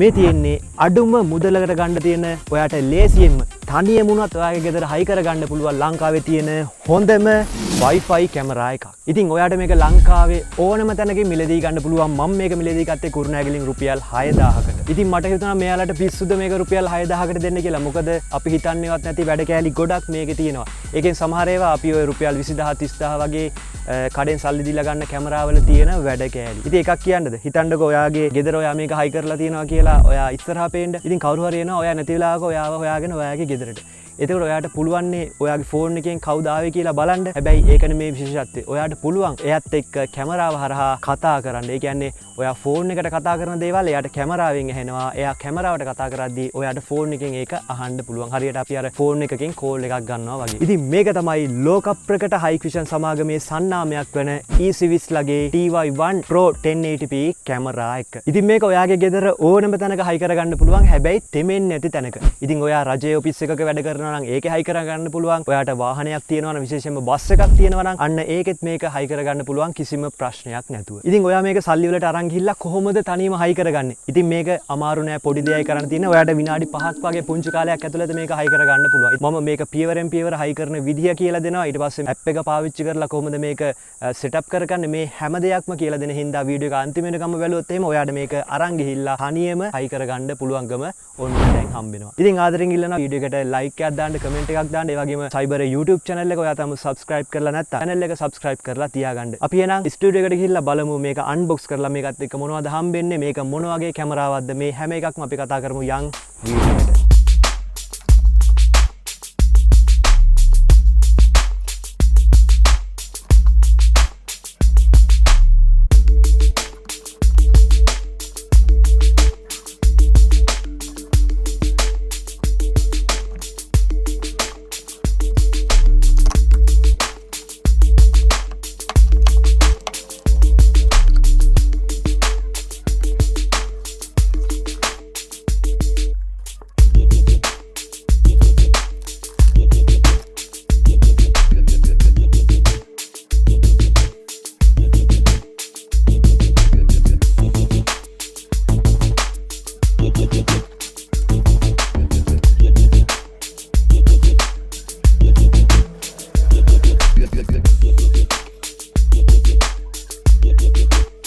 මේ තියෙන්නේ අඩුම මුදලකට ගන්න තියෙන ඔයාට ලේසියෙන්ම තනියම වුණත් ඔයාගේ ගෙදර හයි කරගන්න පුළුවන් ලංකාවේ තියෙන හොඳම Wi-Fi කැමරා එකක්. ඉතින් ඔයාට මේක ලංකාවේ ඕනම තැනකින් මිලදී ගන්න පුළුවන්. මම මේක මිලදී ගත්තේ කුරුණෑගලින් රුපියල් 6000කට. ඉතින් මට හිතුණා මෙයාලට පිස්සුද මේක රුපියල් 6000කට දෙන්න කියලා. මොකද අපි හිතන්නේවත් නැති වැඩ කෑලි ගොඩක් මේකේ තියෙනවා. ඒකෙන් සමහර ඒවා අපි ඔය රුපියල් 20000 30000 වගේ කඩෙන් සල්ලි දීලා ගන්න කැමරාවල තියෙන වැඩ කෑලි. ඉතින් එකක් කියන්නද? හිතන්නකෝ ඔයාගේ ගෙදර ඔයා මේක හයි කරලා තියෙනවා කියලා ඔයා ඉස්සරහා පේන්න. ඉතින් කවුරු හරි එනවා ඔයා නැති වෙලාවක ඔයාව හොයාගෙන ඔයාගේ ගෙදරට. එතකොට ඔයාට පුළුවන් ඔයාගේ ෆෝන් එකෙන් කවුද ආවේ කියලා බලන්න. හැබැයි ඒකනේ මේ විශේෂත්වය. ඔයාට පුළුවන් එයත් එක්ක කැමරාව හරහා කතා කරන්න. ඒ කියන්නේ ඔයා ෆෝන් එකට කතා කරන දේවල් එයාට කැමරාවෙන් ඇහෙනවා. එයා කැමරාවට කතා කරද්දී ඔයාට ෆෝන් එකෙන් ඒක අහන්න පුළුවන්. හරියට අපි අර ෆෝන් එකකින් කෝල් එකක් ගන්නවා වගේ. ඉතින් මේක තමයි ලෝක ප්‍රකට Hikvision සමාගමේ සන්නාමයක් වෙන eSwiss ලගේ TY1 Pro 1080p කැමරා එක. ඉතින් මේක ඔයාගේ ගෙදර ඕනම තැනක හයි කරගන්න පුළුවන්. හැබැයි තෙමෙන්නේ නැති තැනක. ඉතින් ඔයා රජයේ ඔෆිස් එකක වැඩ කරන ඒක හයි කරගන්න පුළුවන්. ඔයාට වාහනයක් තියෙනවා නම් විශේෂයෙන්ම බස් එකක් තියෙනවා නම් අන්න ඒකෙත් මේක හයි කරගන්න පුළුවන් කිසිම ප්‍රශ්නයක් නැතුව. ඉතින් ඔයා මේක සල්ලි වලට අරන් ගිහිල්ලා කොහොමද තනියම හයි කරගන්නේ? ඉතින් මේක අමාරු නෑ, පොඩි දෙයයි කරන්න තියෙන්නේ. ඔයාට විනාඩි 5ක් වගේ පුංචි කාලයක් ඇතුළත මේක හයි කරගන්න පුළුවන්. මම මේක පියවරෙන් පියවර හයි කරන විදිය කියලා දෙනවා. ඊට පස්සේ ඇප් එක පාවිච්චි කරලා කොහොමද මේක සෙටප් කරගන්නේ මේ හැම දෙයක්ම කියලා දෙන හින්දා වීඩියෝ එක අන්තිම වෙනකම් බැලුවොත් එහෙම ඔයාට මේක අරන් ගිහිල්ලා තනියම හයි කරගන්න පුළුවන්කම ඔන්න දැන් හම්බ වෙනවා. ඉතින් ආදරෙන් ඉල්ලනවා වීඩියෝ එකට ලයික් එකක් දාන්න, කමෙන්ට් එකක් දාන්න. ඒ වගේම සයිබර් YouTube channel එක ඔයා තාම subscribe කරලා නැත්නම් channel එක subscribe කරලා තියාගන්න. අපි එහෙනම් ස්ටුඩියෝ එකට ගිහිල්ලා බලමු මේක unbox කරලා මේකත් එක්ක මොනවද හම්බෙන්නේ, මේක මොන වගේ කැමරාවක්ද, මේ හැම එකක්ම අපි කතා කරමු යන් වීඩියෝ එකට.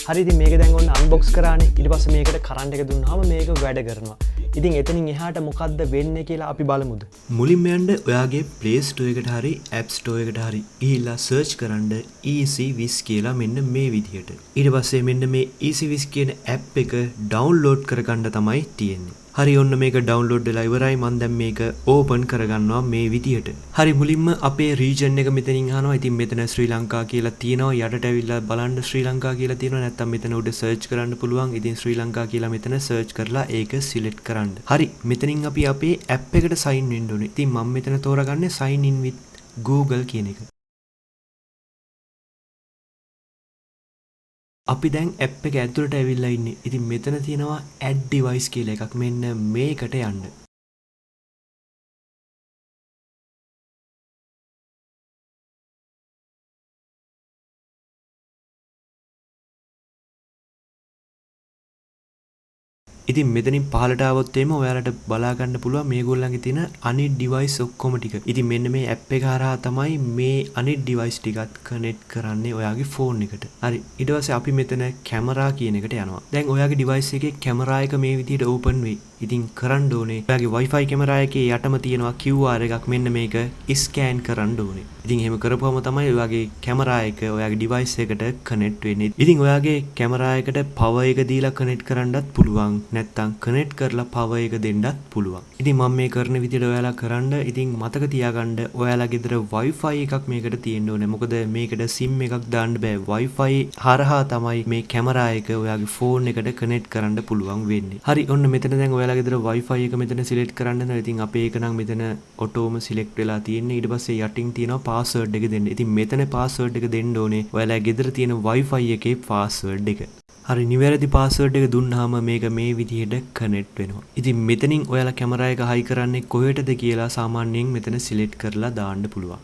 හරි ඉතින් මේක දැන් ඔන්න අන්බොක්ස් කරානේ. ඊට පස්සේ මේකට කරන්ට් එක දුන්නාම මේක වැඩ කරනවා. ඉතින් එතනින් එහාට මොකද්ද වෙන්නේ කියලා අපි බලමුද? මුලින්ම යන්න ඔයාගේ Play Store එකට හරි App Store එකට හරි ගිහිල්ලා search කරන්න eSwiss කියලා මෙන්න මේ විදිහට. ඊට පස්සේ මෙන්න මේ eSwiss කියන app එක download කරගන්න තමයි තියෙන්නේ. හරි ඔන්න මේක ඩවුන්ලෝඩ් වෙලා ඉවරයි. මම දැන් මේක ඕපන් කරගන්නවා මේ විදියට. හරි මුලින්ම අපේ රීජන් එක මෙතනින් අහනවා. ඉතින් මෙතන ශ්‍රී ලංකා කියලා තියෙනවා. යටට ඇවිල්ලා බලන්න ශ්‍රී ලංකා කියලා තියෙනවා. නැත්නම් මෙතන උඩ සර්ච් කරන්න පුළුවන්. ඉතින් ශ්‍රී ලංකා කියලා මෙතන සර්ච් කරලා ඒක සිලෙක්ට් කරන්න. හරි මෙතනින් අපි අපේ ඇප් එකට සයින් වෙන්න ඕනේ. ඉතින් මම මෙතන තෝරගන්නේ sign in with Google කියන එක. අපි දැන් ඇප් එක ඇතුළට ඇවිල්ලා ඉන්නේ. ඉතින් මෙතන තියෙනවා add device කියලා එකක්. මෙන්න මේකට යන්න. ඉතින් මෙතනින් පහලට ආවොත් එimhe ඔයාලට බලා ගන්න පුළුවන් මේගොල්ලන්ගේ තියෙන අනිත් device ඔක්කොම ටික. ඉතින් මෙන්න මේ app එක හරහා තමයි මේ අනිත් device ටිකත් connect කරන්නේ ඔයාගේ phone එකට. හරි ඊට පස්සේ අපි මෙතන camera කියන එකට යනවා. දැන් ඔයාගේ device එකේ camera එක මේ විදිහට open වෙයි. ඉතින් කරන්න ඕනේ ඔයාගේ Wi-Fi camera එකේ යටම තියෙනවා QR එකක්. මෙන්න මේක scan කරන්න ඕනේ. ඉතින් එහෙම කරපුවම තමයි ඔයාගේ camera එක ඔයාගේ device එකට connect වෙන්නේ. ඉතින් ඔයාගේ camera එකට power එක දීලා connect කරන්නත් පුළුවන්. නැත්තම් කනෙක්ට් කරලා power එක දෙන්නත් පුළුවන්. ඉතින් මම මේ කරන විදිහට ඔයාලා කරන්න. ඉතින් මතක තියාගන්න ඔයාලා ගෙදර Wi-Fi එකක් මේකට තියෙන්න ඕනේ. මොකද මේකට SIM එකක් දාන්න බෑ. Wi-Fi හරහා තමයි මේ කැමරා එක ඔයාගේ ෆෝන් එකට කනෙක්ට් කරන්න පුළුවන් වෙන්නේ. හරි ඔන්න මෙතන දැන් ඔයාලා ගෙදර Wi-Fi එක මෙතන සිලෙක්ට් කරන්න නේද. ඉතින් අපේ එක නම් මෙතන ඔටෝම සිලෙක්ට් වෙලා තියෙන්නේ. ඊට පස්සේ යටින් තියෙනවා password එක දෙන්න. ඉතින් මෙතන password එක දෙන්න ඕනේ ඔයාලා ගෙදර තියෙන Wi-Fi එකේ password එක. හරි නිවැරදි පාස්වර්ඩ් එක දුන්නාම මේක මේ විදිහට කනෙක්ට් වෙනවා. ඉතින් මෙතනින් ඔයාලා කැමරා එක හයි කරන්නේ කොහෙටද කියලා සාමාන්‍යයෙන් මෙතන සිලෙක්ට් කරලා දාන්න පුළුවන්.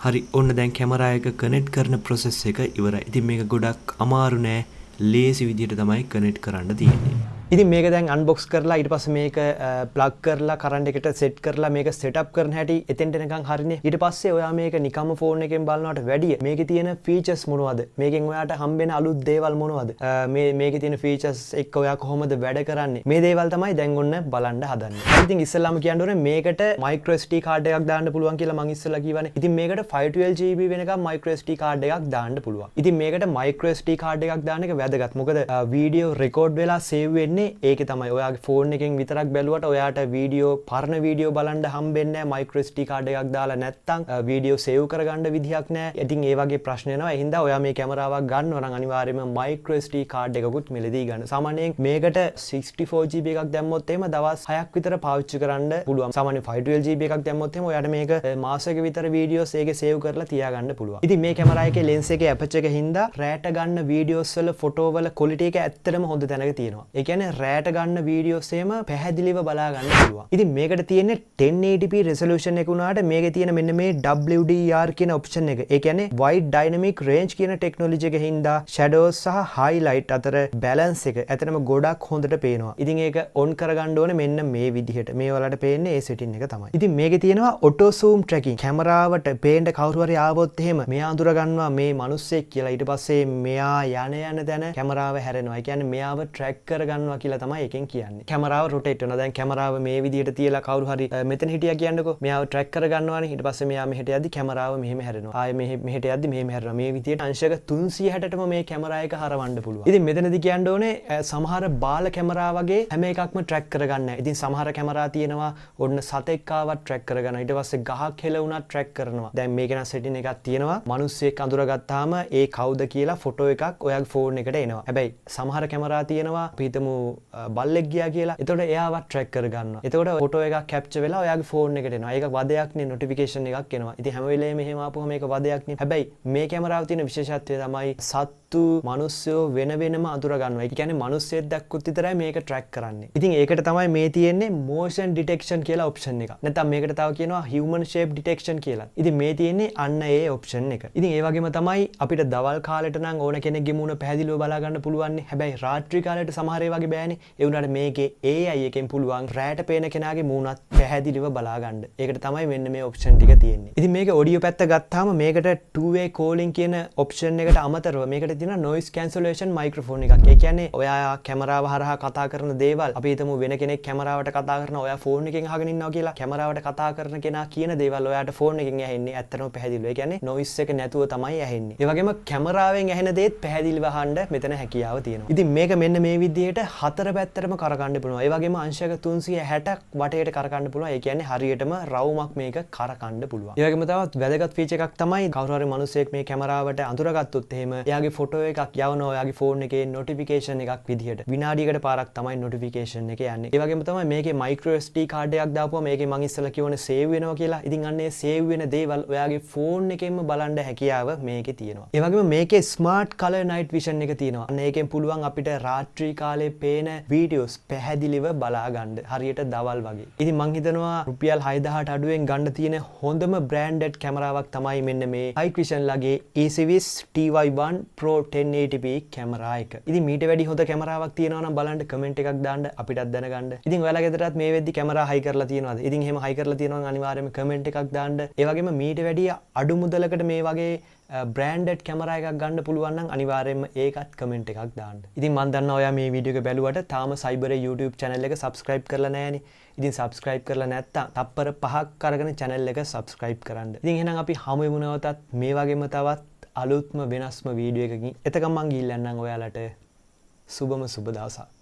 හරි ඔන්න දැන් කැමරා එක කනෙක්ට් කරන process එක ඉවරයි. ඉතින් මේක ගොඩක් අමාරු නෑ. ලේසි විදිහට තමයි කනෙක්ට් කරන්න තියෙන්නේ. ඉතින් මේක දැන් අන්බොක්ස් කරලා ඊට පස්සේ මේක ප්ලග් කරලා කරන්ට් එකට සෙට් කරලා මේක සෙටප් කරන හැටි එතෙන්ට එනකන් හරිනේ. ඊට පස්සේ ඔයා මේක නිකම්ම ෆෝන් එකෙන් බලනවට වැඩිය මේකේ තියෙන ෆීචර්ස් මොනවද? මේකෙන් ඔයාට හම්බෙන අලුත් දේවල් මොනවද? මේකේ තියෙන ෆීචර්ස් එක්ක ඔයා කොහොමද වැඩ කරන්නේ? මේ දේවල් තමයි දැන් ඔන්න බලන්න හදන්නේ. ඉතින් ඉස්සෙල්ලාම කියන්න ඕනේ මේකට micro SD කාඩ් එකක් දාන්න පුළුවන් කියලා මම ඉස්සෙල්ලා කිව්වනේ. ඉතින් මේකට 512GB වෙනකම් micro SD කාඩ් එකක් දාන්න පුළුවන්. ඉතින් මේකට micro SD කාඩ් එකක් දාන්න එක වැදගත්. මොකද වීඩියෝ රෙකෝඩ් වෙලා සේව් වෙන්නේ ඒක තමයි ඔයාගේ ෆෝන් එකෙන් විතරක් බැලුවට ඔයාට වීඩියෝ පරණ වීඩියෝ බලන්න හම්බෙන්නේ නැහැ micro SD කාඩ් එකක් දාලා නැත්නම් වීඩියෝ සේව් කරගන්න විදිහක් නැහැ. ඉතින් ඒ වගේ ප්‍රශ්න එනවා. ඒ හින්දා ඔයා මේ කැමරාවක් ගන්නවා නම් අනිවාර්යයෙන්ම micro SD කාඩ් එකකුත් මෙලදී ගන්න. සාමාන්‍යයෙන් මේකට 64GB එකක් දැම්මොත් එහෙම දවස් 6ක් විතර පාවිච්චි කරන්න පුළුවන්. සාමාන්‍යයෙන් 512GB එකක් දැම්මොත් එහෙම ඔයාට මේක මාසයක විතර වීඩියෝස් ඒකේ සේව් කරලා තියාගන්න පුළුවන්. ඉතින් මේ කැමරා එකේ ලෙන්ස් එකේ ඇපර්චර් එක හින්දා රෑට ගන්න වීඩියෝස් වල ෆොටෝ වල ක්වොලිටි එක ඇත්තටම හොඳ තැනක තියෙනවා. ඒ කියන්නේ රෑට ගන්න වීඩියෝස් එහෙම පැහැදිලිව බලා ගන්න පුළුවන්. ඉතින් මේකට තියෙන්නේ 1080p resolution එක උනාට මේකේ තියෙන මෙන්න මේ WDR කියන option එක. ඒ කියන්නේ wide dynamic range කියන technology එක හින්දා shadows සහ highlight අතර balance එක ඇත්තටම ගොඩක් හොඳට පේනවා. ඉතින් ඒක on කරගන්න ඕනේ මෙන්න මේ විදිහට. මේ වලට පේන්නේ ඒ setting එක තමයි. ඉතින් මේකේ තියෙනවා auto zoom tracking. කැමරාවට පේන්න කවුරු හරි ආවොත් එහෙම මෙයා අඳුර ගන්නවා මේ මිනිස්සෙක් කියලා. ඊට පස්සේ මෙයා යන තැන කැමරාව හැරෙනවා. ඒ කියන්නේ මෙයාව track කරගන්නවා කියලා තමයි එකෙන් කියන්නේ. කැමරාව rotate වෙනවා. දැන් කැමරාව මේ විදිහට තියලා කවුරු හරි මෙතන හිටියා කියන්නකෝ. මෙයාව track කරගන්නවානේ. ඊට පස්සේ මෙයා මෙහෙට යද්දි කැමරාව මෙහෙම හැරෙනවා. ආයෙ මෙහෙට යද්දි මෙහෙම හැරෙනවා. මේ විදිහට අංශක 360ටම මේ කැමරා එක හරවන්න පුළුවන්. ඉතින් මෙතනදී කියන්න ඕනේ සමහර බාල කැමරා වගේ හැම එකක්ම track කරගන්න නැහැ. ඉතින් සමහර කැමරා තියෙනවා ඔන්න සතෙක් ආවත් track කරගන්නවා. ඊට පස්සේ ගහක් හෙල වුණත් track කරනවා. දැන් මේක නම් setting එකක් තියෙනවා. මිනිස්සෙක් අඳුරගත්තාම ඒ කවුද කියලා ෆොටෝ එකක් ඔයාගේ ෆෝන් එකට එනවා. හැබැයි සමහර කැමරා තියෙනවා අපි හිතමු බල්ලෙක් ගියා කියලා. එතකොට එයාවත් track කරගන්නවා. එතකොට ෆොටෝ එකක් capture වෙලා ඔයාගේ ෆෝන් එකට එනවා. ඒක වදයක් නේ notification එකක් එනවා. ඉතින් හැම වෙලේම එහෙම ආපුවම මේක වදයක් නේ. හැබැයි මේ කැමරාව තියෙන විශේෂත්වය තමයි සත්තු මිනිස්සුયો වෙන වෙනම අඳුර ගන්නවා. ඒ කියන්නේ මිනිස්සෙක් දැක්කොත් විතරයි මේක track කරන්නේ. ඉතින් ඒකට තමයි මේ තියෙන්නේ motion detection කියලා option එක. නැත්නම් මේකට තව කියනවා human shape detection කියලා. ඉතින් මේ තියෙන්නේ අන්න ඒ option එක. ඉතින් ඒ වගේම තමයි අපිට දවල් කාලෙට නම් ඕන කෙනෙක්ගේ මූණ පැහැදිලිව බලා ගන්න පුළුවන්. හැබැයි රාත්‍රී කාලෙට සමහර ඒ වගේ බෑනේ. ඒ වුණාට මේකේ AI එකෙන් පුළුවන් රැට පේන කෙනාගේ මූණත් පැහැදිලිව බලා ගන්න. ඒකට තමයි මෙන්න මේ option ටික තියෙන්නේ. ඉතින් මේකේ audio පැත්ත ගත්තාම මේකට two way calling කියන option එකට අමතරව මේකට තියෙන noise cancellation microphone එකක්. ඒ කියන්නේ ඔයා කැමරාව හරහා කතා කරන දේවල් අපි හිතමු වෙන කෙනෙක් කැමරාවට කතා කරන ඔයා ෆෝන් එකෙන් අහගෙන ඉන්නවා කියලා කැමරාවට කතා කරන කෙනා කියන දේවල් ඔයාට ෆෝන් එකෙන් ඇහෙන්නේ ඇත්තටම පැහැදිලිව. ඒ කියන්නේ noise එක නැතුව තමයි ඇහෙන්නේ. ඒ වගේම කැමරාවෙන් ඇහෙන දේත් පැහැදිලිව අහන්න මෙතන හැකියාව තියෙනවා. ඉතින් මේක මෙන්න මේ විදිහට හතර පැත්තටම කරකවන්න පුළුවන්. ඒ වගේම අංශක 360ක් වටේට කරකවන්න පුළුවන්. ඒ කියන්නේ හරියටම රවුමක් මේක කරකවන්න පුළුවන්. ඒ වගේම තවත් වැදගත් ෆීචර් එකක් තමයි කවුරු හරි මිනිහෙක් මේ කැමරාවට අඳුරගත්තොත් එහෙම එයාගේ ෆොටෝ එකක් යවනවා ඔයාගේ ෆෝන් එකේ නොටිෆිකේෂන් එකක් විදිහට. විනාඩියකට පාරක් තමයි නොටිෆිකේෂන් එක යන්නේ. ඒ වගේම තමයි මේකේ micro SD කාඩ් එකක් දාපුවම මේකේ මම ඉස්සෙල්ලා කියවනේ සේව් වෙනවා කියලා. ඉතින් අන්න ඒ සේව් වෙන දේවල් ඔයාගේ ෆෝන් එකෙන්ම බලන්න හැකියාව මේකේ තියෙනවා. ඒ වගේම මේකේ smart color night vision එක තියෙනවා. අන්න ඒකෙන් පුළුවන් අපිට රාත්‍රී කාලේ පේන වීඩියෝස් පැහැදිලිව බලා ගන්න. හරියට දවල් වගේ. ඉතින් මං හිතනවා රුපියල් 6000ට අඩුවෙන් ගන්න තියෙන හොඳම branded කැමරාවක් තමයි මෙන්න මේ Hikvision ලගේ E-series TY1 Pro 1080p camera එක. ඉතින් මීට වැඩි හොඳ කැමරාවක් තියෙනවා නම් බලන්න කමෙන්ට් එකක් දාන්න අපිටත් දැනගන්න. ඉතින් ඔයාලා ගෙදරත් මේ වෙද්දි කැමරා හයි කරලා තියෙනවද? ඉතින් එහෙම හයි කරලා තියෙනවා නම් අනිවාර්යයෙන්ම කමෙන්ට් එකක් දාන්න. ඒ වගේම මීට වැඩි අඩු මුදලකට මේ වගේ branded කැමරා එකක් ගන්න පුළුවන් නම් අනිවාර්යයෙන්ම ඒකත් කමෙන්ට් එකක් දාන්න. ඉතින් මම දන්නවා ඔයා මේ වීඩියෝ එක බැලුවට තාම Cyber YouTube channel එක subscribe කරලා නැහැනේ. ඉතින් subscribe කරලා නැත්තම් තප්පර 5ක් අරගෙන channel එක subscribe කරන්න. ඉතින් එහෙනම් අපි හමු වෙමු නැවතත් මේ වගේම තවත් අලුත්ම වෙනස්ම වීඩියෝ එකකින්. එතකම් මං ගිහින් යන්නම් ඔයාලට සුබම සුබ දවසක්.